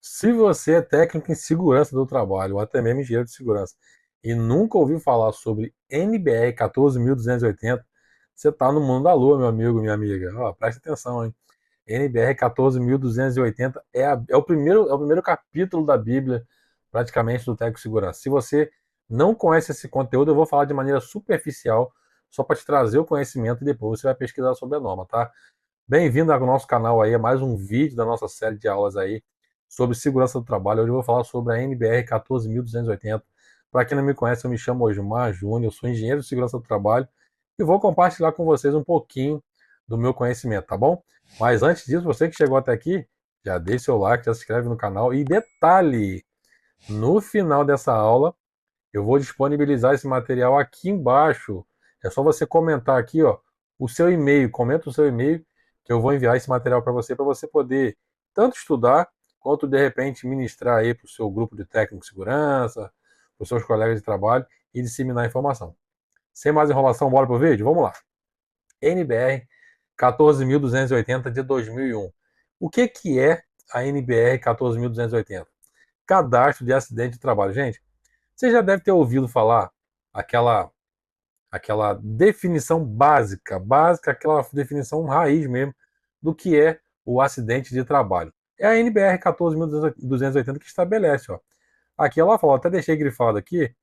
Se você é técnico em segurança do trabalho, ou até mesmo engenheiro de segurança, e nunca ouviu falar sobre NBR 14.280, você está no mundo da lua, meu amigo, minha amiga. Ó, presta atenção, hein? NBR 14.280 é o primeiro capítulo da Bíblia, praticamente, do técnico de segurança. Se você não conhece esse conteúdo, eu vou falar de maneira superficial, só para te trazer o conhecimento e depois você vai pesquisar sobre a norma, tá? Bem-vindo ao nosso canal aí, a mais um vídeo da nossa série de aulas aí sobre segurança do trabalho. Hoje eu vou falar sobre a NBR 14.280. Para quem não me conhece, eu me chamo Osmar Júnior, eu sou engenheiro de segurança do trabalho e vou compartilhar com vocês um pouquinho do meu conhecimento, tá bom? Mas antes disso, você que chegou até aqui, já deixa seu like, já se inscreve no canal e detalhe, no final dessa aula eu vou disponibilizar esse material aqui embaixo. É só você comentar aqui, ó, o seu e-mail, comenta o seu e-mail que eu vou enviar esse material para você poder tanto estudar quanto de repente ministrar aí para o seu grupo de técnico de segurança, para os seus colegas de trabalho e disseminar a informação. Sem mais enrolação, bora pro vídeo? Vamos lá. NBR 14.280 de 2001. O que é a NBR 14.280? Cadastro de acidente de trabalho. Gente, você já deve ter ouvido falar aquela aquela definição básica, aquela definição raiz mesmo do que é o acidente de trabalho. É a NBR 14.280 que estabelece, ó. Aqui ela fala, até deixei grifado aqui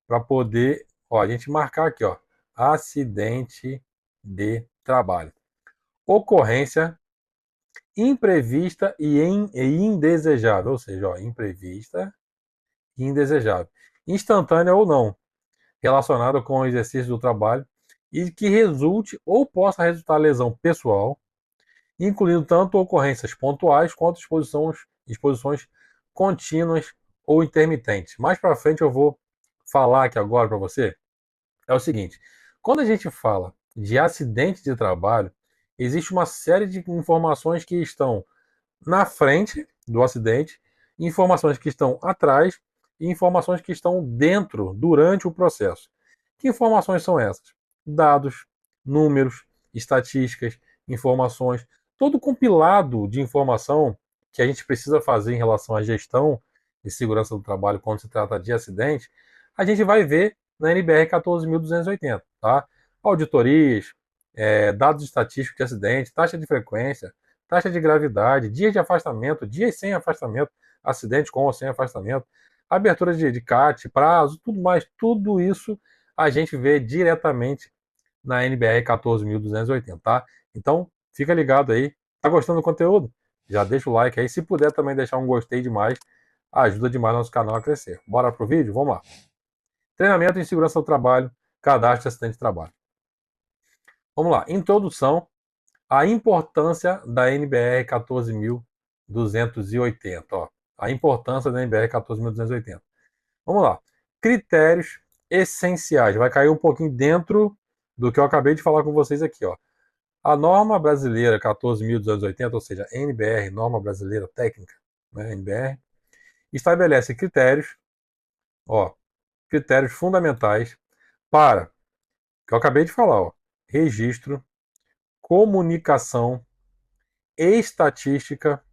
para poder, ó, a gente marcar aqui, ó, acidente de trabalho. Ocorrência imprevista e indesejável, ou seja, ó, imprevista e indesejável. Instantânea ou não, relacionada com o exercício do trabalho e que resulte ou possa resultar lesão pessoal, incluindo tanto ocorrências pontuais quanto exposições contínuas ou intermitentes. Mais para frente eu vou falar aqui agora para você. É o seguinte: quando a gente fala de acidente de trabalho, existe uma série de informações que estão na frente do acidente, informações que estão atrás e informações que estão dentro, durante o processo. Que informações são essas? Dados, números, estatísticas, informações, todo compilado de informação que a gente precisa fazer em relação à gestão e segurança do trabalho quando se trata de acidente, a gente vai ver na NBR 14.280, tá? Auditorias, dados estatísticos de acidente, taxa de frequência, taxa de gravidade, dias de afastamento, dias sem afastamento, acidente com ou sem afastamento, abertura de CAT, prazo, tudo mais, tudo isso a gente vê diretamente na NBR 14.280, tá? Então, fica ligado aí. Tá gostando do conteúdo? Já deixa o like aí. Se puder também deixar um gostei demais, ajuda demais nosso canal a crescer. Bora pro vídeo? Vamos lá. Treinamento em segurança do trabalho, cadastro de acidente de trabalho. Vamos lá. Introdução à importância da NBR 14.280. Ó. A importância da NBR 14.280. Vamos lá. Critérios essenciais. Vai cair um pouquinho dentro do que eu acabei de falar com vocês aqui. Ó. A norma brasileira 14.280, ou seja, NBR, Norma Brasileira Técnica, né, NBR, estabelece critérios, ó, critérios fundamentais para, que eu acabei de falar, ó, registro, comunicação, estatística,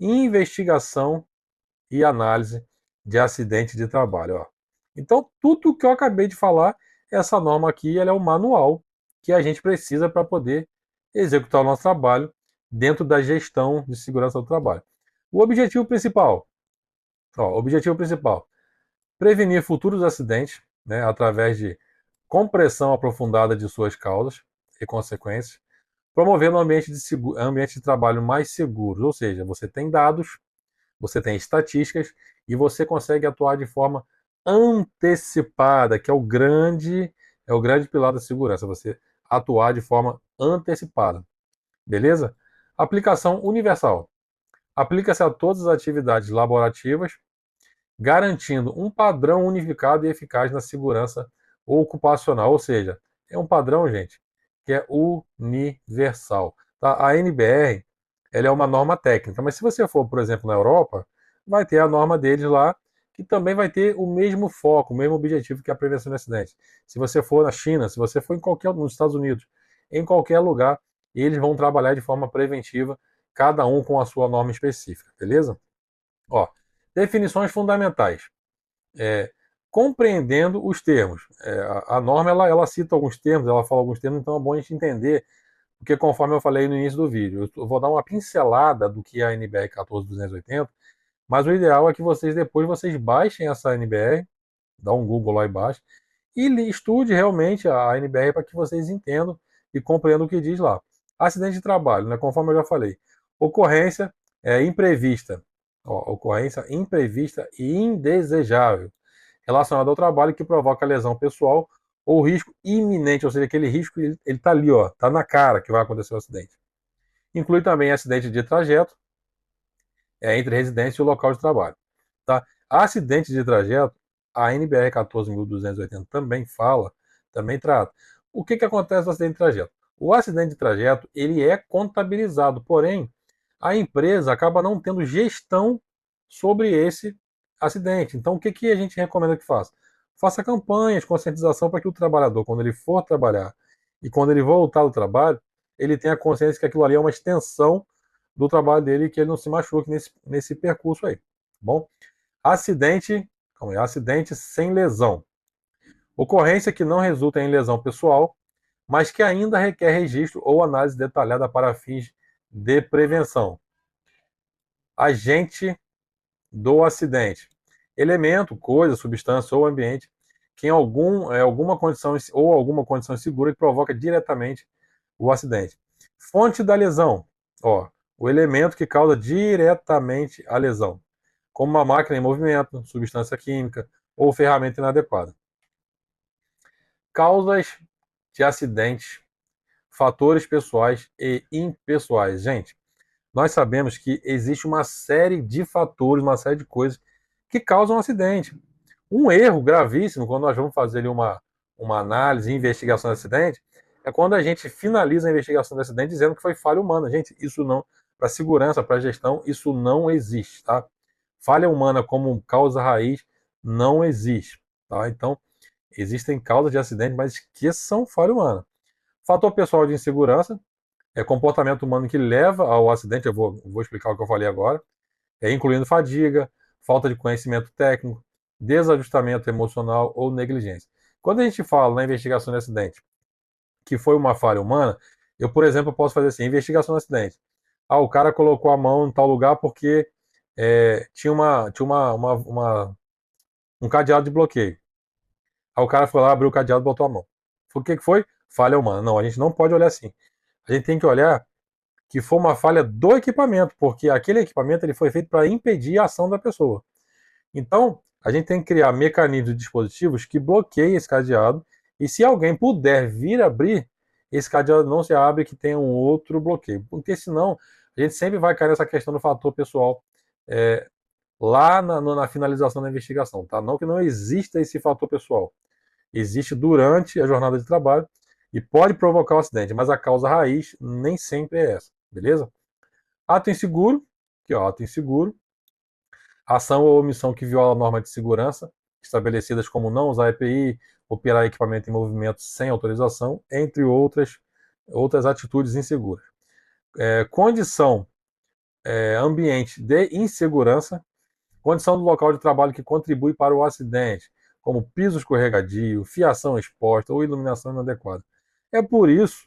investigação e análise de acidente de trabalho. Ó. Então, tudo que eu acabei de falar, essa norma aqui ela é o manual que a gente precisa para poder executar o nosso trabalho dentro da gestão de segurança do trabalho. O objetivo principal, prevenir futuros acidentes, né, através de compreensão aprofundada de suas causas e consequências, promovendo ambiente de trabalho mais seguros, ou seja, você tem dados, você tem estatísticas e você consegue atuar de forma antecipada, que é o grande pilar da segurança, você atuar de forma antecipada. Beleza? Aplicação universal. Aplica-se a todas as atividades laborativas, garantindo um padrão unificado e eficaz na segurança ocupacional, ou seja, é um padrão, gente, que é universal. Tá? A NBR ela é uma norma técnica, mas se você for, por exemplo, na Europa, vai ter a norma deles lá, que também vai ter o mesmo foco, o mesmo objetivo que a prevenção de acidentes. Se você for na China, se você for nos Estados Unidos, em qualquer lugar, eles vão trabalhar de forma preventiva, cada um com a sua norma específica, beleza? Ó, definições fundamentais. Compreendendo os termos. A norma ela cita alguns termos, ela fala alguns termos, então é bom a gente entender, porque conforme eu falei no início do vídeo, eu vou dar uma pincelada do que é a NBR 14280, mas o ideal é que vocês baixem essa NBR, dá um Google lá embaixo, e estude realmente a NBR para que vocês entendam e compreendam o que diz lá. Acidente de trabalho, né, conforme eu já falei. Ocorrência imprevista. Ó, ocorrência imprevista e indesejável relacionada ao trabalho que provoca lesão pessoal ou risco iminente, ou seja, aquele risco ele está ali, ó, está na cara que vai acontecer o acidente. Inclui também acidente de trajeto entre residência e o local de trabalho. Tá? Acidente de trajeto, a NBR 14.280 também fala, também trata. O que acontece no acidente de trajeto? O acidente de trajeto ele é contabilizado, porém a empresa acaba não tendo gestão sobre esse acidente. Então, o que a gente recomenda que faça? Faça campanhas, conscientização para que o trabalhador, quando ele for trabalhar e quando ele voltar do trabalho, ele tenha consciência que aquilo ali é uma extensão do trabalho dele e que ele não se machuque nesse percurso aí. Tá bom? Acidente sem lesão. Ocorrência que não resulta em lesão pessoal, mas que ainda requer registro ou análise detalhada para fins de prevenção. Agente do acidente. Elemento, coisa, substância ou ambiente que em alguma condição ou alguma condição insegura que provoca diretamente o acidente. Fonte da lesão. Ó, o elemento que causa diretamente a lesão, como uma máquina em movimento, substância química ou ferramenta inadequada. Causas de acidentes, fatores pessoais e impessoais. Gente, nós sabemos que existe uma série de fatores, uma série de coisas que causam um acidente. Um erro gravíssimo, quando nós vamos fazer ali uma análise e investigação de acidente, é quando a gente finaliza a investigação do acidente dizendo que foi falha humana. Gente, isso não, para segurança, para gestão, isso não existe, tá? Falha humana como causa raiz não existe, tá? Então, existem causas de acidente, mas que são falha humana. Fator pessoal de insegurança, comportamento humano que leva ao acidente, eu vou explicar o que eu falei agora, incluindo fadiga, falta de conhecimento técnico, desajustamento emocional ou negligência. Quando a gente fala na investigação de acidente que foi uma falha humana, eu, por exemplo, posso fazer assim, investigação de acidente. O cara colocou a mão em tal lugar porque tinha um cadeado de bloqueio. Aí o cara foi lá, abriu o cadeado e botou a mão. O que foi? Falha humana. Não, a gente não pode olhar assim. A gente tem que olhar que foi uma falha do equipamento, porque aquele equipamento ele foi feito para impedir a ação da pessoa. Então, a gente tem que criar mecanismos e dispositivos que bloqueiem esse cadeado, e se alguém puder vir abrir, esse cadeado não se abre que tenha um outro bloqueio, porque senão a gente sempre vai cair nessa questão do fator pessoal lá na finalização da investigação, tá? Não que não exista esse fator pessoal, existe durante a jornada de trabalho e pode provocar um acidente, mas a causa raiz nem sempre é essa, beleza? Ato inseguro, ato inseguro, ação ou omissão que viola a norma de segurança, estabelecidas como não usar EPI, operar equipamento em movimento sem autorização, entre outras atitudes inseguras. Condição ambiente de insegurança, condição do local de trabalho que contribui para o acidente, como piso escorregadio, fiação exposta ou iluminação inadequada. É por isso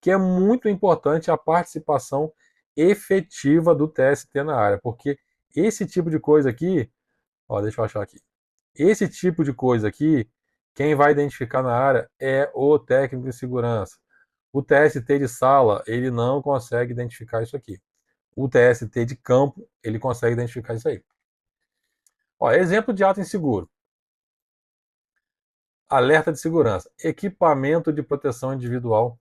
que é muito importante a participação efetiva do TST na área, porque esse tipo de coisa aqui, deixa eu achar aqui. Esse tipo de coisa aqui, quem vai identificar na área é o técnico de segurança. O TST de sala, ele não consegue identificar isso aqui. O TST de campo, ele consegue identificar isso aí. Exemplo de ato inseguro. Alerta de segurança. Equipamento de proteção individual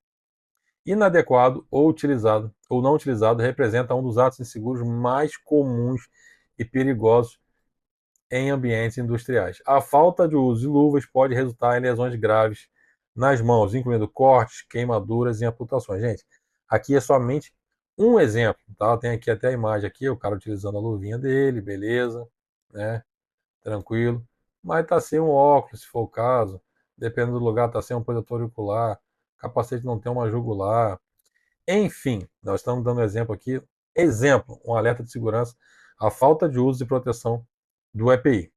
inadequado ou utilizado ou não utilizado representa um dos atos inseguros mais comuns e perigosos em ambientes industriais. A falta de uso de luvas pode resultar em lesões graves nas mãos, incluindo cortes, queimaduras e amputações. Gente, aqui é somente um exemplo, tá? Tem aqui até a imagem aqui, o cara utilizando a luvinha dele, beleza, né? Tranquilo. Mas tá sem um óculos, se for o caso. Dependendo do lugar, tá sem um protetor ocular. Capacete não tem uma jugular. Enfim, nós estamos dando exemplo aqui. Exemplo, um alerta de segurança a falta de uso e proteção do EPI.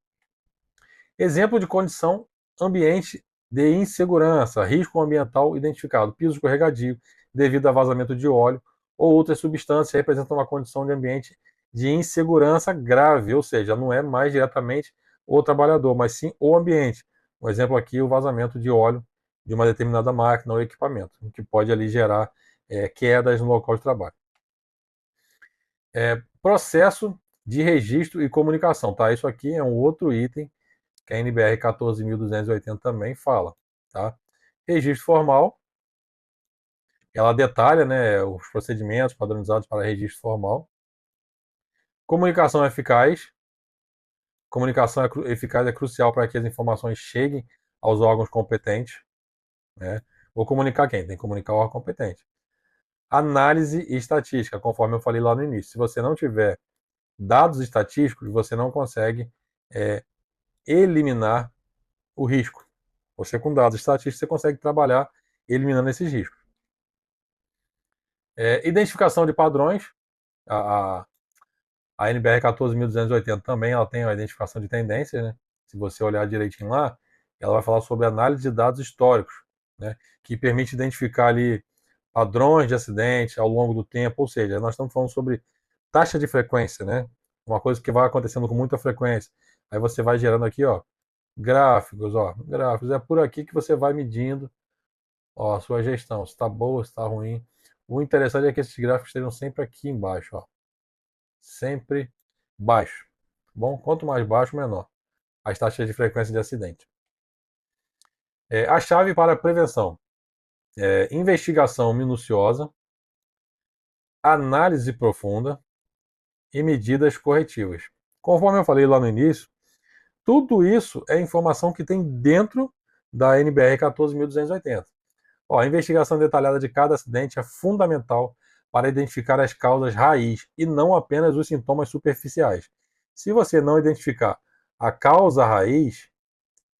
Exemplo de condição ambiente de insegurança, risco ambiental identificado, piso escorregadio devido a vazamento de óleo ou outras substâncias representam uma condição de ambiente de insegurança grave, ou seja, não é mais diretamente o trabalhador, mas sim o ambiente. Um exemplo aqui, o vazamento de óleo de uma determinada máquina ou equipamento, que pode ali gerar quedas no local de trabalho. Processo de registro e comunicação, tá? Isso aqui é um outro item que a NBR 14.280 também fala, tá? Registro formal, ela detalha, né, os procedimentos padronizados para registro formal. Comunicação eficaz. Comunicação eficaz é crucial para que as informações cheguem aos órgãos competentes, né? Vou comunicar quem? Tem que comunicar o órgão competente. Análise e estatística, conforme eu falei lá no início. Se você não tiver dados estatísticos, você não consegue eliminar o risco. Você, com dados estatísticos, você consegue trabalhar eliminando esses riscos. Identificação de padrões. A NBR 14.280 também ela tem a identificação de tendências, né? Se você olhar direitinho lá, ela vai falar sobre análise de dados históricos, né? Que permite identificar ali padrões de acidente ao longo do tempo, ou seja, nós estamos falando sobre taxa de frequência, né? Uma coisa que vai acontecendo com muita frequência. Aí você vai gerando aqui, ó, gráficos, ó, gráficos. É por aqui que você vai medindo, ó, a sua gestão, se está boa, se está ruim. O interessante é que esses gráficos estejam sempre aqui embaixo, ó. Sempre baixo. Bom, quanto mais baixo, menor as taxas de frequência de acidente. A chave para a prevenção: investigação minuciosa, análise profunda e medidas corretivas. Conforme eu falei lá no início, tudo isso é informação que tem dentro da NBR 14.280. A investigação detalhada de cada acidente é fundamental para identificar as causas raiz e não apenas os sintomas superficiais. Se você não identificar a causa raiz,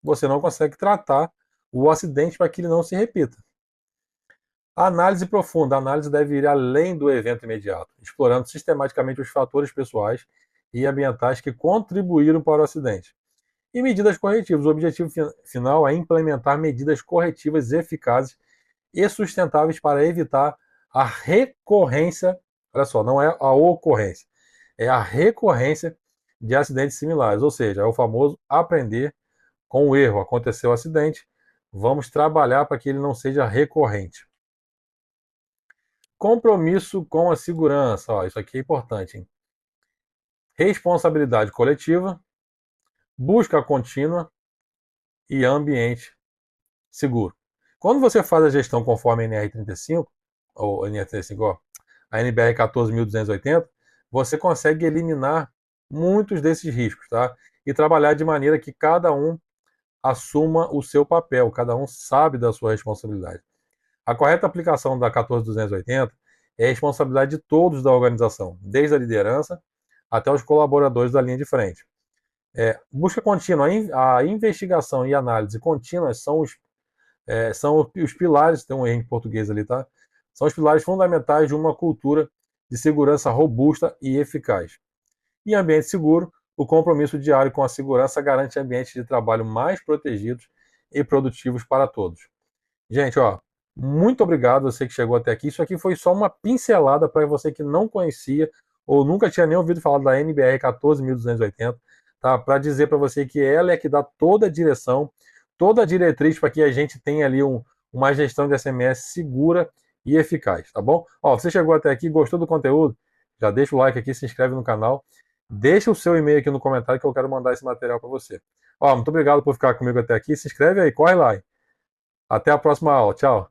você não consegue tratar o acidente para que ele não se repita. A análise profunda. A análise deve ir além do evento imediato, explorando sistematicamente os fatores pessoais e ambientais que contribuíram para o acidente. E medidas corretivas. O objetivo final é implementar medidas corretivas eficazes e sustentáveis para evitar a recorrência, olha só, não é a ocorrência, é a recorrência de acidentes similares, ou seja, é o famoso aprender com o erro. Aconteceu o acidente, vamos trabalhar para que ele não seja recorrente. Compromisso com a segurança, ó, isso aqui é importante, hein? Responsabilidade coletiva, busca contínua e ambiente seguro. Quando você faz a gestão conforme a NR35, ou NR35, ó, a NBR 14.280, você consegue eliminar muitos desses riscos, tá? E trabalhar de maneira que cada um assuma o seu papel, cada um sabe da sua responsabilidade. A correta aplicação da 14.280 é a responsabilidade de todos da organização, desde a liderança até os colaboradores da linha de frente. Busca contínua, a investigação e análise contínuas são os pilares, tem um erro em português ali, tá? São os pilares fundamentais de uma cultura de segurança robusta e eficaz. Em ambiente seguro, o compromisso diário com a segurança garante ambientes de trabalho mais protegidos e produtivos para todos. Gente, ó, muito obrigado você que chegou até aqui. Isso aqui foi só uma pincelada para você que não conhecia ou nunca tinha nem ouvido falar da NBR 14.280, tá? Para dizer para você que ela é que dá toda a direção, toda a diretriz para que a gente tenha ali uma gestão de SMS segura e eficaz, tá bom? Ó, você chegou até aqui, gostou do conteúdo? Já deixa o like aqui, se inscreve no canal, deixa o seu e-mail aqui no comentário que eu quero mandar esse material para você. Ó, muito obrigado por ficar comigo até aqui, se inscreve aí, corre lá. Até a próxima aula, tchau.